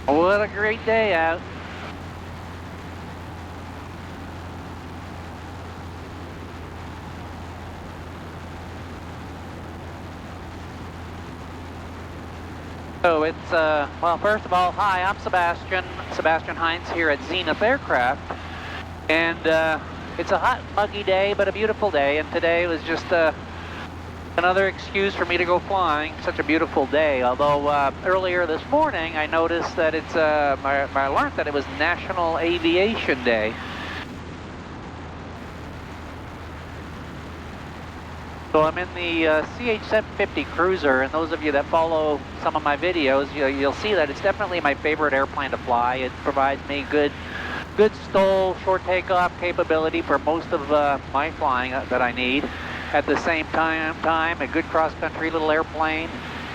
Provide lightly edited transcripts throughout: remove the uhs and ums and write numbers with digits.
What a great day out. So it's, well, first of all, hi, I'm Sebastien Heintz here at Zenith Aircraft. And it's a hot, muggy day, but a beautiful day. And today was just another excuse for me to go flying. Such a beautiful day. Although earlier this morning, I noticed that it's, I learned that it was National Aviation Day. So I'm in the CH750 Cruzer, and those of you that follow some of my videos, you'll see that it's definitely my favorite airplane to fly. It provides me good STOL, short takeoff capability for most of my flying that I need. At the same time, a good cross-country little airplane.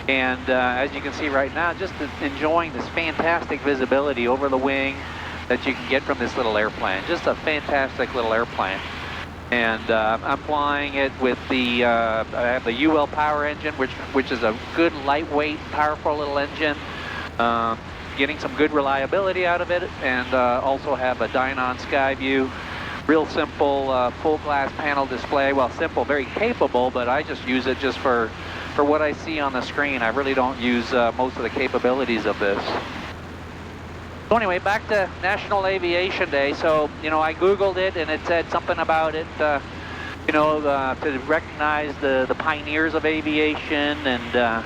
And as you can see right now, just enjoying this fantastic visibility over the wing that you can get from this little airplane. Just a fantastic little airplane. And I'm flying it with the, I have the UL power engine, which is a good, lightweight, powerful little engine. Getting some good reliability out of it, and also have a Dynon Skyview. Real simple, full glass panel display. Well, simple, very capable, but I just use it just for what I see on the screen. I really don't use most of the capabilities of this. So anyway, back to National Aviation Day. So, you know, I Googled it and it said something about it, you know, to recognize the pioneers of aviation and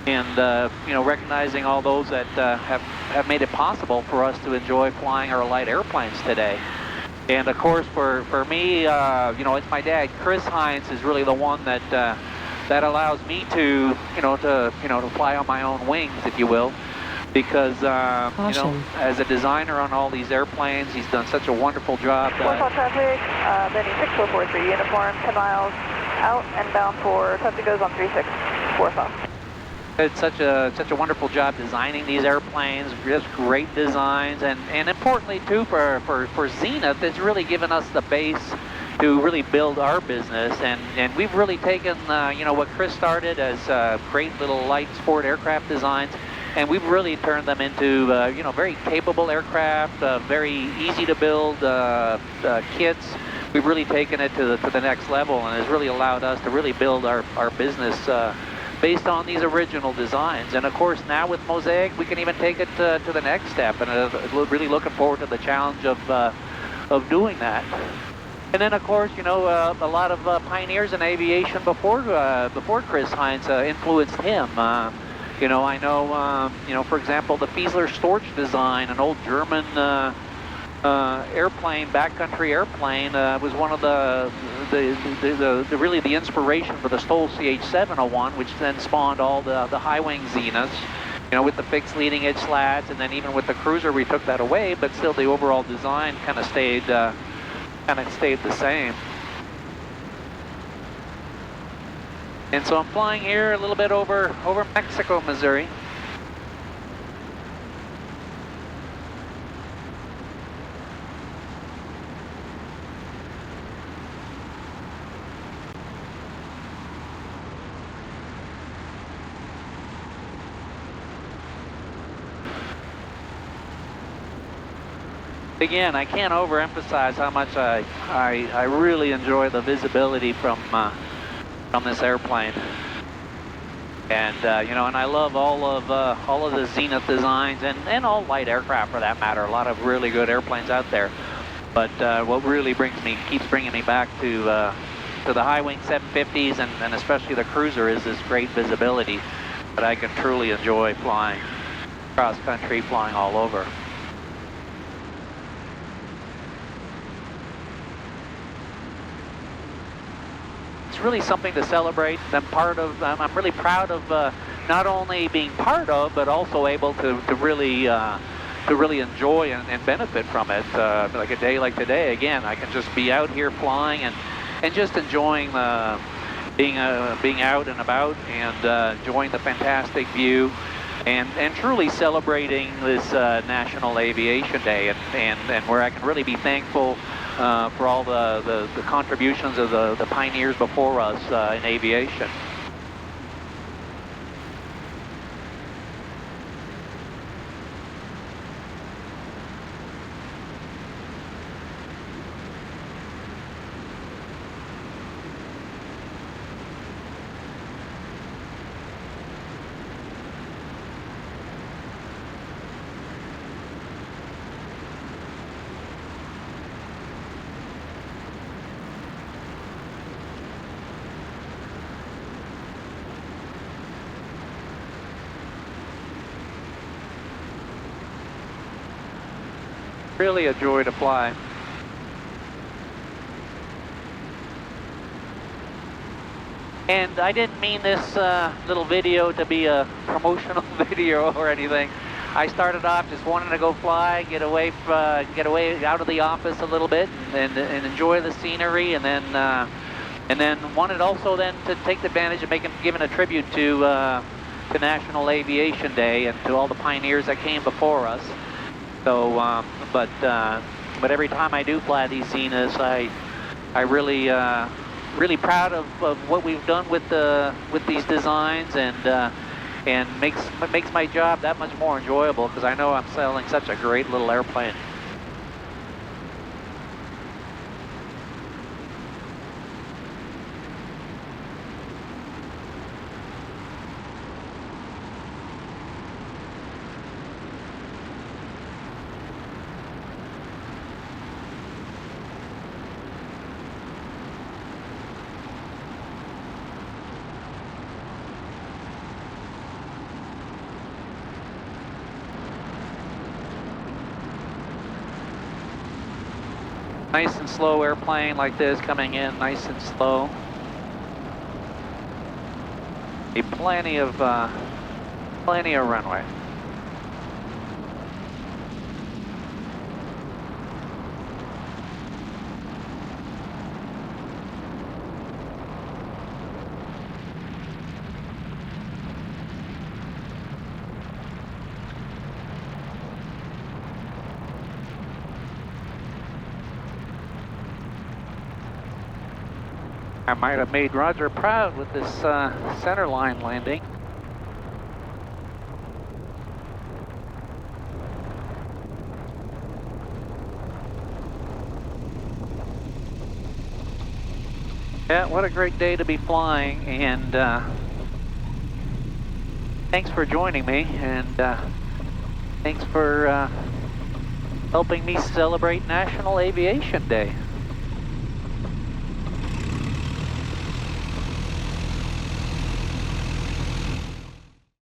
you know, recognizing all those that have made it possible for us to enjoy flying our light airplanes today. And of course, for me, you know, it's my dad, Chris Heintz, is really the one that that allows me to, you know, to fly on my own wings, if you will. Because, you know, as a designer on all these airplanes, he's done such a wonderful job. Traffic, Benny 6443, uniform, 10 miles out and bound for traffic goes on 3645. It's such a wonderful job designing these airplanes, just great designs, and importantly too for Zenith, it's really given us the base to really build our business, and we've really taken, you know, what Chris started as great little light sport aircraft designs, and we've really turned them into, you know, very capable aircraft, very easy to build kits. We've really taken it to the next level, and has really allowed us to really build our business based on these original designs. And of course, now with Mosaic, we can even take it to the next step, and really looking forward to the challenge of doing that. And then, of course, you know, a lot of pioneers in aviation before Chris Heintz influenced him. You know, I know, you know, for example, the Fiesler Storch design, an old German airplane, backcountry airplane, was one of really the inspiration for the STOL CH701, which then spawned all the high wing Zeniths, you know, with the fixed leading edge slats, and then even with the Cruzer we took that away, but still the overall design kind of stayed the same. And so I'm flying here a little bit over Mexico, Missouri. Again, I can't overemphasize how much I really enjoy the visibility from this airplane, and you know, and I love all of the Zenith designs and all light aircraft for that matter. A lot of really good airplanes out there, but what really keeps bringing me back to the high wing 750s and especially the Cruzer is this great visibility that I can truly enjoy flying cross country, flying all over. Really something to celebrate. I'm really proud of not only being part of, but also able to really enjoy and benefit from it. Like a day like today, again, I can just be out here flying and just enjoying being out and about and enjoying the fantastic view and truly celebrating this National Aviation Day and where I can really be thankful for all the contributions of the pioneers before us in aviation. really a joy to fly. And I didn't mean this little video to be a promotional video or anything. I started off just wanting to go fly, get away out of the office a little bit, and enjoy the scenery, and then wanted also then to take advantage of giving a tribute to National Aviation Day and to all the pioneers that came before us. So, but every time I do fly these Zeniths, I really proud of what we've done with these designs, and makes my job that much more enjoyable because I know I'm selling such a great little airplane. Nice and slow airplane like this coming in, nice and slow. Plenty of runway. I might have made Roger proud with this center line landing. Yeah, what a great day to be flying, and thanks for joining me, and thanks for helping me celebrate National Aviation Day.